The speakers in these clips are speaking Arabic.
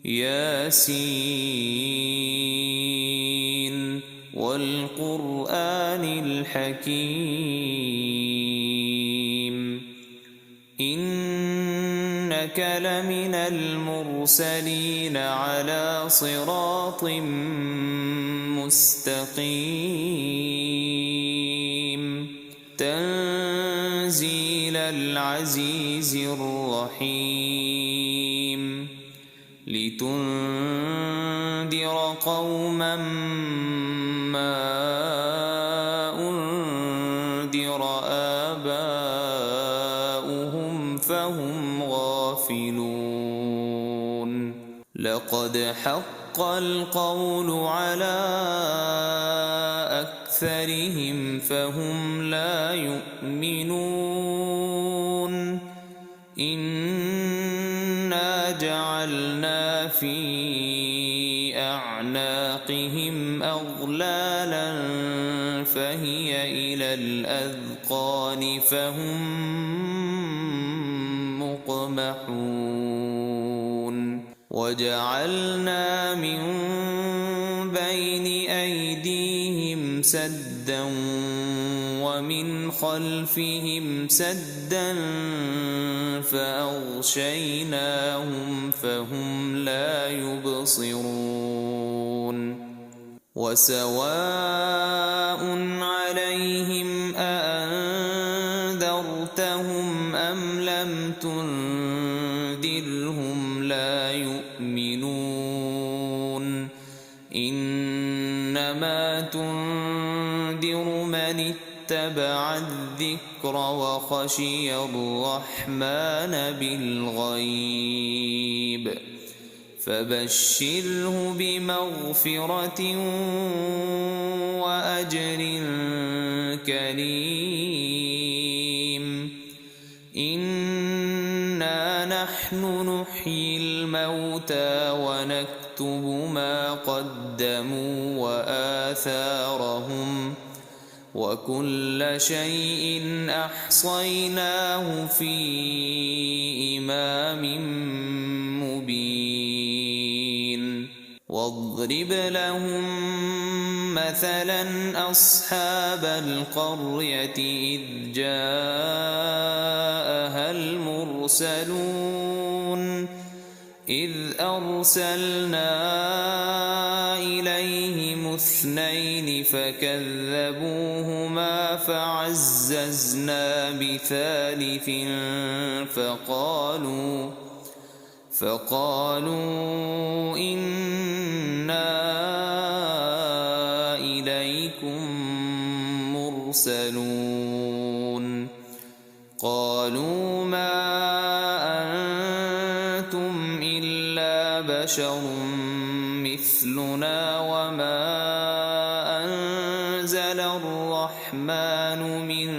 ياسين والقرآن الحكيم إنك لمن المرسلين على صراط مستقيم تنزيل العزيز الرحيم لتنذر قوما ما أنذر آباؤهم فهم غافلون لقد حق القول على أكثرهم فهم لا يؤمنون إنا جعلنا في أعناقهم أغلالا فهي إلى الأذقان فهم مقمحون وجعلنا من بين أيديهم سدا ومن خلفهم سدا فأغشيناهم فهم لا يبصرون وسواء عليهم أأنذرتهم أم لم تنذرهم لا يؤمنون إنما تنذر من اتبع الذكر وخشي الرحمن بالغيب فبشره بمغفرة وأجر كريم إنا نحن نحيي الموتى ونكتب ما قدموا وآثارهم وكل شيء أحصيناه في إمام مبين واضرب لهم مثلا أصحاب القرية إذ جاءها المرسلون إذ أرسلنا إليهم اثنين فكذبوهما فعززنا بثالث فقالوا إنا إليكم مرسلون قالوا ما أنتم إلا بشر مثلنا وما أنزل الرحمن من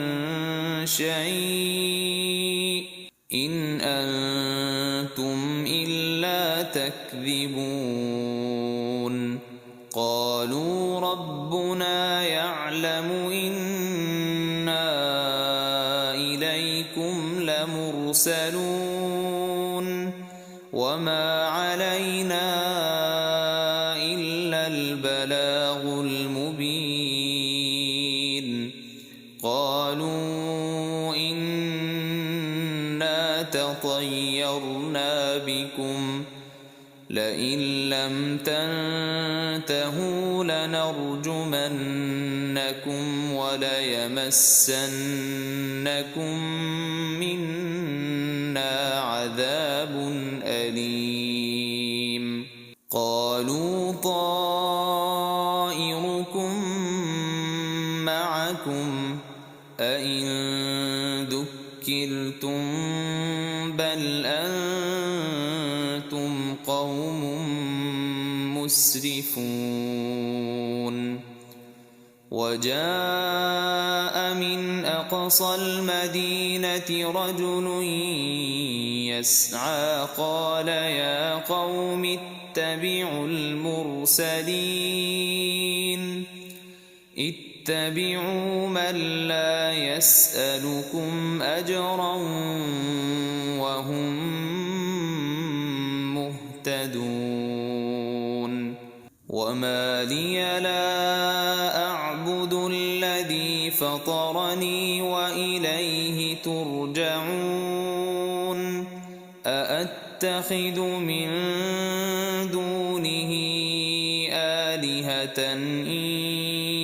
شيء إن أنتم إلا تكذبون قالوا ربنا يعلم إنا إليكم لمرسلون وما علينا إلا البلاغ المبين قالوا إنا تطيرنا بكم لئن لم تنتهوا لنرجمنكم وليمسنكم منا عذاب أليم قالوا طائركم معكم أئن ذكرتم بل أنتم قوم مسرفون وجاء من أقصى المدينة رجل يسعى قال يا قوم اتبعوا المرسلين اتبعوا من لا يسألكم أجرا وهم مهتدون وما لي لا أعبد الذي فطرني وإليه ترجعون أأتخذ من دونه آلهة إن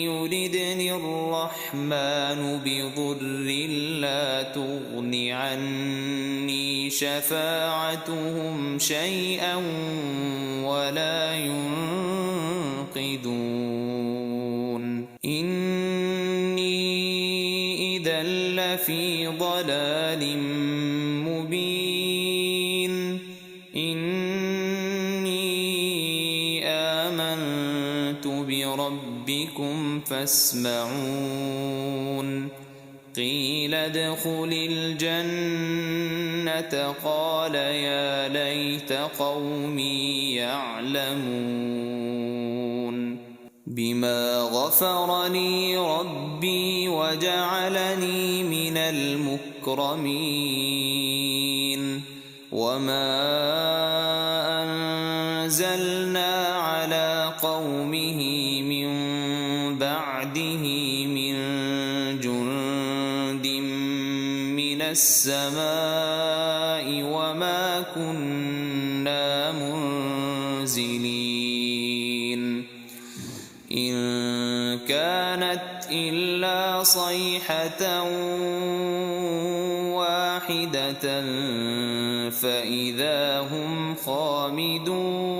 يردني الرحمن بضر لا تغن عني شفاعتهم شيئا ولا ينقذون إني إذا لفي ضلال مبين إني آمنت بربكم فاسمعون قيل ادخل الجنة قال يا ليت قومي يعلمون بما غفر لي ربي وجعلني من المكرمين وما أنزلنا على قومه من بعده من جند من السماء وما كنا منزلين إن كانت إلا صيحة واحدة فإذا هم خامدون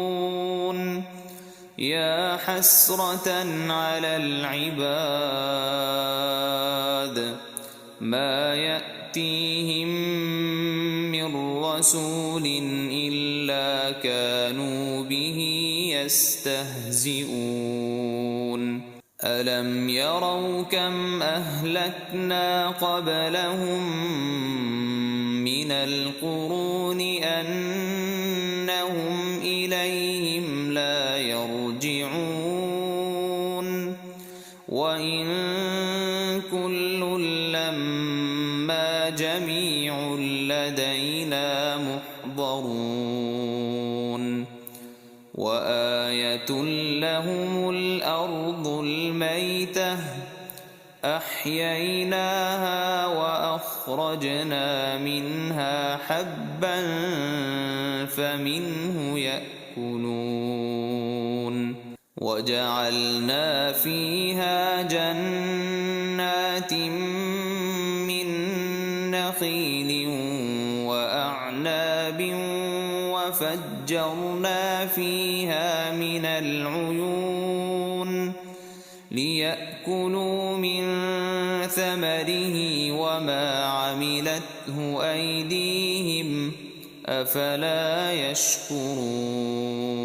يا حسرة على العباد ما يأتيهم من رسول إلا كانوا به يستهزئون ألم يروا كم أهلكنا قبلهم من القرون أنهم إليهم لا يرجعون وإن كل لما جميع لدينا محضرون وآية لهم الأرض الميتة أحييناها وأخرجنا منها حبا فمنه يأكلون وجعلنا فيها جنات من نخيل وأعناب وفجرنا فيها من العيون ليأكلوا من ثمره وما عملته أيديهم أفلا يشكرون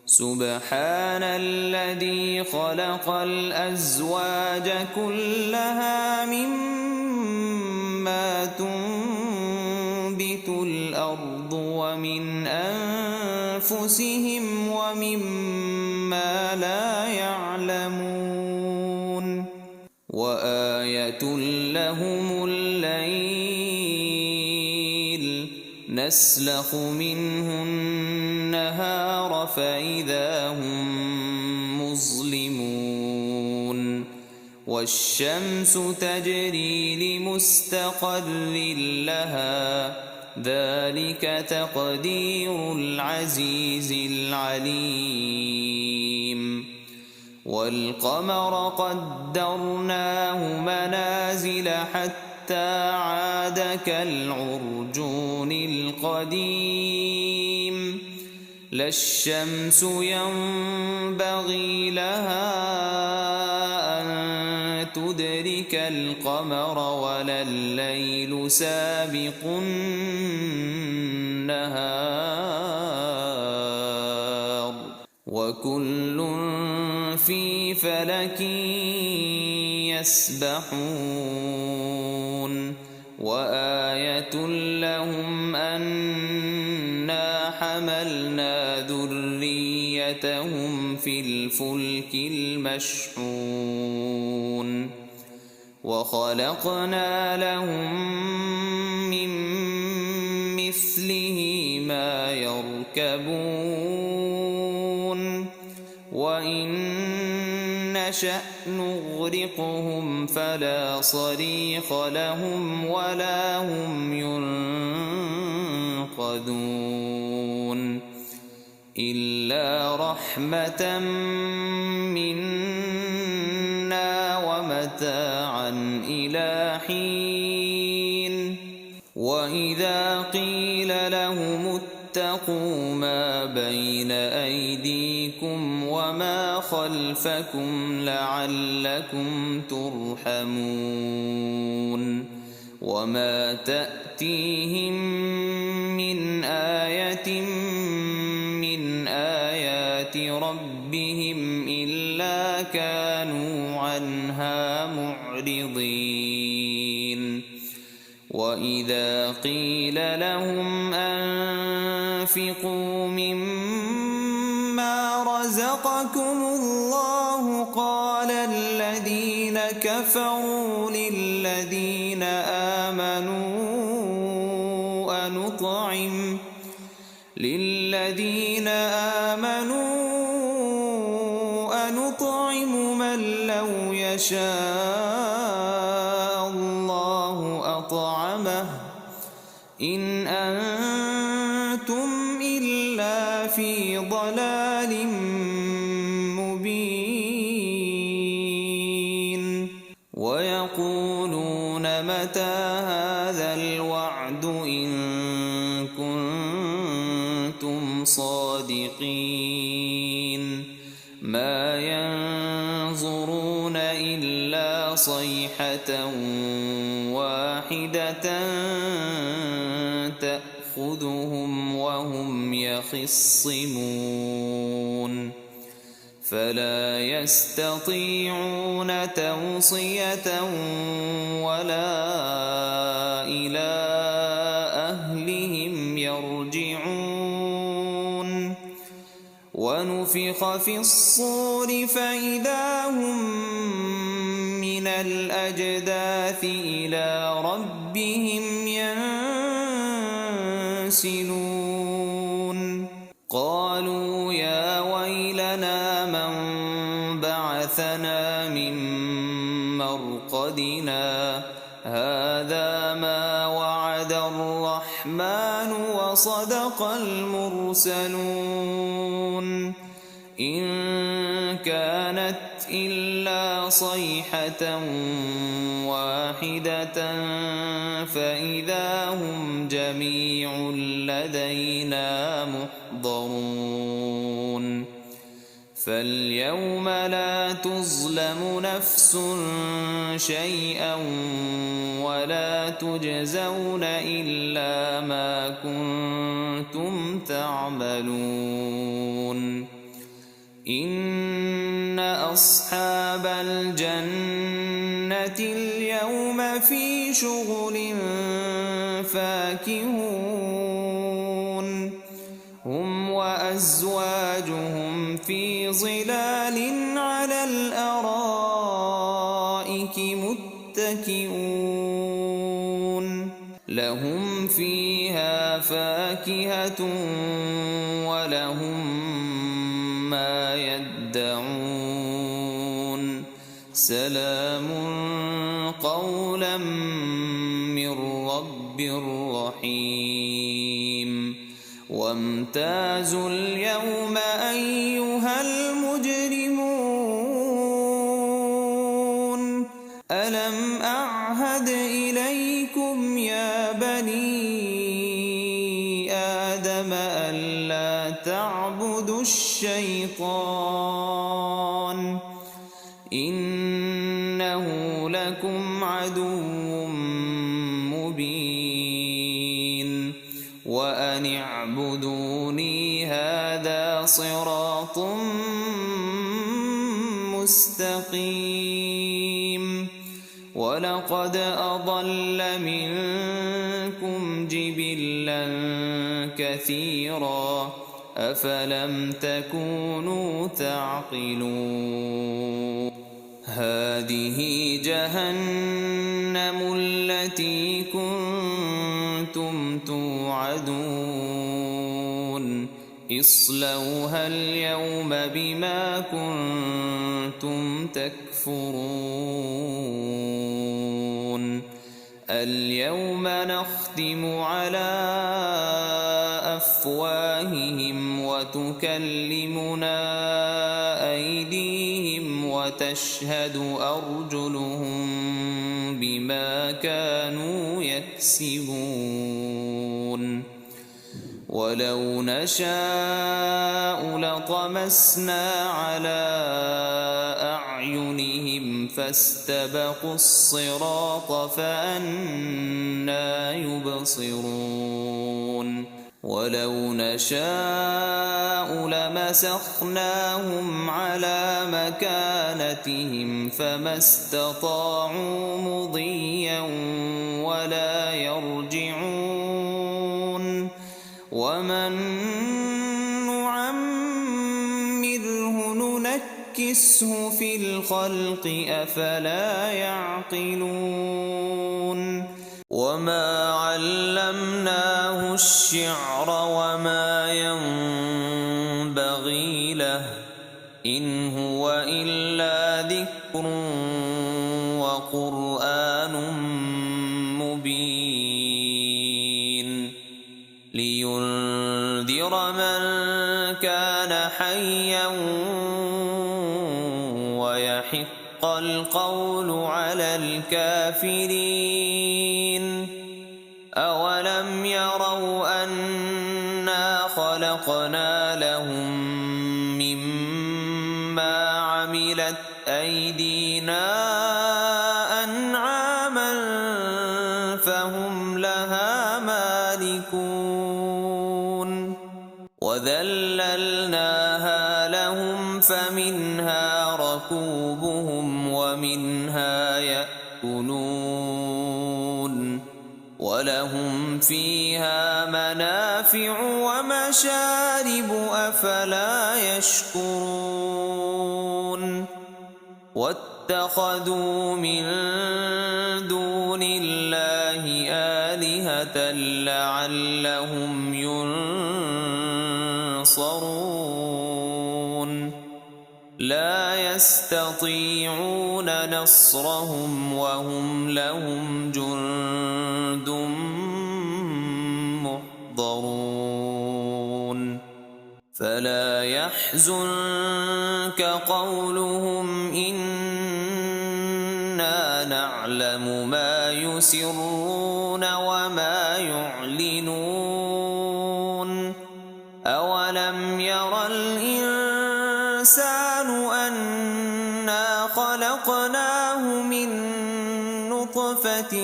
سبحان الذي خلق الأزواج كلها مما تنبت الأرض ومن أنفسهم ومما لا يعلمون وآية لهم الليل نسلخ منه النهار فإذا هم مظلمون والشمس تجري لمستقر لها ذلك تقدير العزيز العليم والقمر قدرناه منازل حتى عاد كالعرجون القديم لا الشمس ينبغي لها أن تدرك القمر ولا الليل سابق النهار وكل في فلك يسبحون وآية لهم أنا حملنا ذريتهم في الفلك المشحون وخلقنا لهم من مثله ما يركبون يركبون وإن نشأ نغرقهم فلا صريخ لهم ولا هم ينقذون إلا رحمة منا ومتاعا إلى حين وإذا قيل لهم اتقوا ما بين أيديكم وما خلفكم لعلكم ترحمون وما تأتيهم من آية من آيات ربهم إلا كانوا عنها معرضين وإذا قيل لهم أنفقوا مما رزقكم الله قال الذين كفروا للذين آمنوا أنطعم من لو يشاء الله أطعمه إن أنتم إلا في ضلال مبين ويقولون متى هذا الوعد إن كنتم صادقين ما ينظرون إلا صيحة واحدة تأخذهم وهم يخصمون فلا يستطيعون توصية ولا إلى أهلهم يرجعون ونفخ في الصور فإذا هم من الأجداث إلى ربهم ينسلون قالوا يا ويلنا من بعثنا من مرقدنا هذا ما وعد الرحمن وصدق المرسلون إن كانت إلا صيحة واحدة فإذا هم جميع لدينا محضرون فاليوم لا تظلم نفس شيئا ولا تجزون إلا ما كنتم تعملون إن أصحاب الجنة اليوم في شغل فاكهون هم وأزواجهم في ظلال على الأرائك متكئون لهم فيها فاكهة ولهم ما يدعون سلام قولا من رب رحيم وامتازوا اليوم أيها المجرمون ألم أعهد إليكم يا بني آدم ألا تعبدوا الشيطان إنه لكم عدو مبين وأن اعبدوني هذا صراط مستقيم ولقد أضل منكم جبلا كثيرا أفلم تكونوا تعقلون هذه جهنم التي كنتم توعدون اصلوها اليوم بما كنتم تكفرون اليوم نختم على أفواههم وتكلمنا أيديهم وتشهد أرجلهم بما كانوا يكسبون ولو نشاء لطمسنا على أعينهم فاستبقوا الصراط فأنى يبصرون ولو نشاء لمسخناهم على مكانتهم فما استطاعوا مضيا ولا يرجعون ومن نعمره ننكسه في الخلق أفلا يعقلون وما علمناه الشعر وما ينبغي له إن هو إلا ذكر وقرآن مبين لينذر من كان حيا ويحق القول على الكافرين أولم يروا أنا خلقنا لهم مما عملت أيدينا أنعاما فهم لها مالكون وذللناها لهم فمنها ركوبهم ومنها يأكلون ولهم فيها منافع ومشارب أفلا يشكرون واتخذوا من دون الله آلهة لعلهم ينصرون لا يستطيعون نصرهم وهم لهم جند محضرون فلا يحزنك قولهم إنا نعلم ما يسرون وما يعلنون أولم ير الإنسان أنا خلقناه من نطفة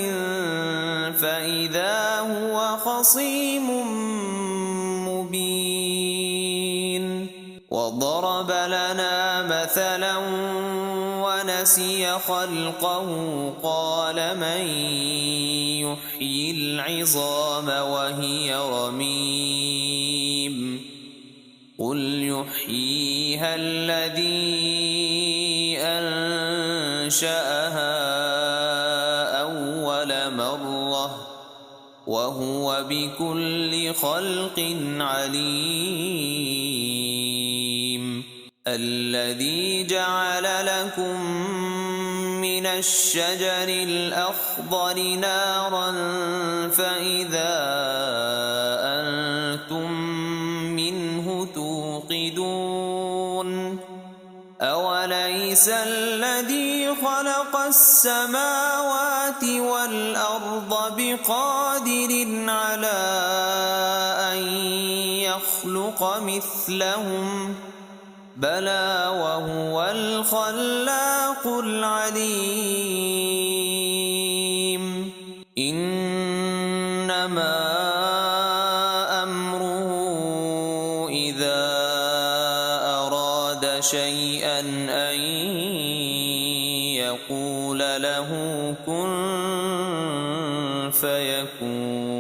فإذا هو خصيم مبين وضرب لنا مثلا ونسي خلقه قال من يحيي العظام وهي رميم قل يحييها الذي أنشأها أول مرة وهو بكل خلق عليم الذي جعل لكم من الشجر الأخضر نارا فإذا أنتم منه توقدون أوليس الذي خلق السماوات والأرض بقادر على أن يخلق مثلهم بلى وهو الخلاق العليم إنما أمره إذا أراد شيئا أن يقول له كن فيكون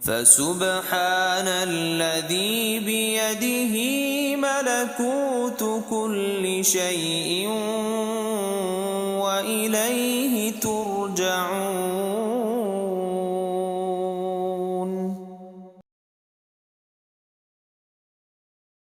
فسبحان الذي بيده ملكوت كل شيء وإليه